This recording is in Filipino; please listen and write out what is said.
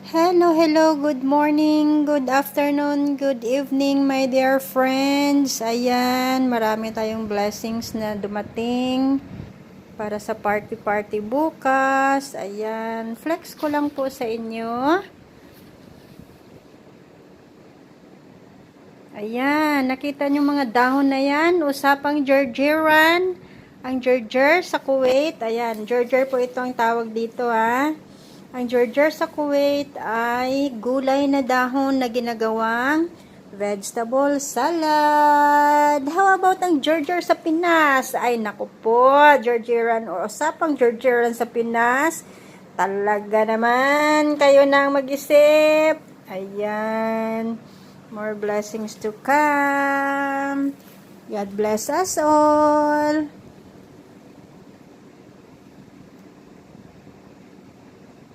Hello, hello, good morning, good afternoon, good evening, my dear friends. Ayan, marami tayong blessings na dumating para sa party-party bukas. Ayan, flex ko lang po sa inyo. Ayan, nakita nyo mga dahon na yan, usapang Georgian. Ang Georgier sa Kuwait, ayan, Georgier po ito ang tawag dito ha. Ang Georgier sa Kuwait ay gulay na dahon na ginagawang vegetable salad. How about ang Georgier sa Pinas? Ay naku po, Georgieran o usapang Georgieran sa Pinas. Talaga naman kayo nang mag-isip. Ayan. More blessings to come. God bless us all.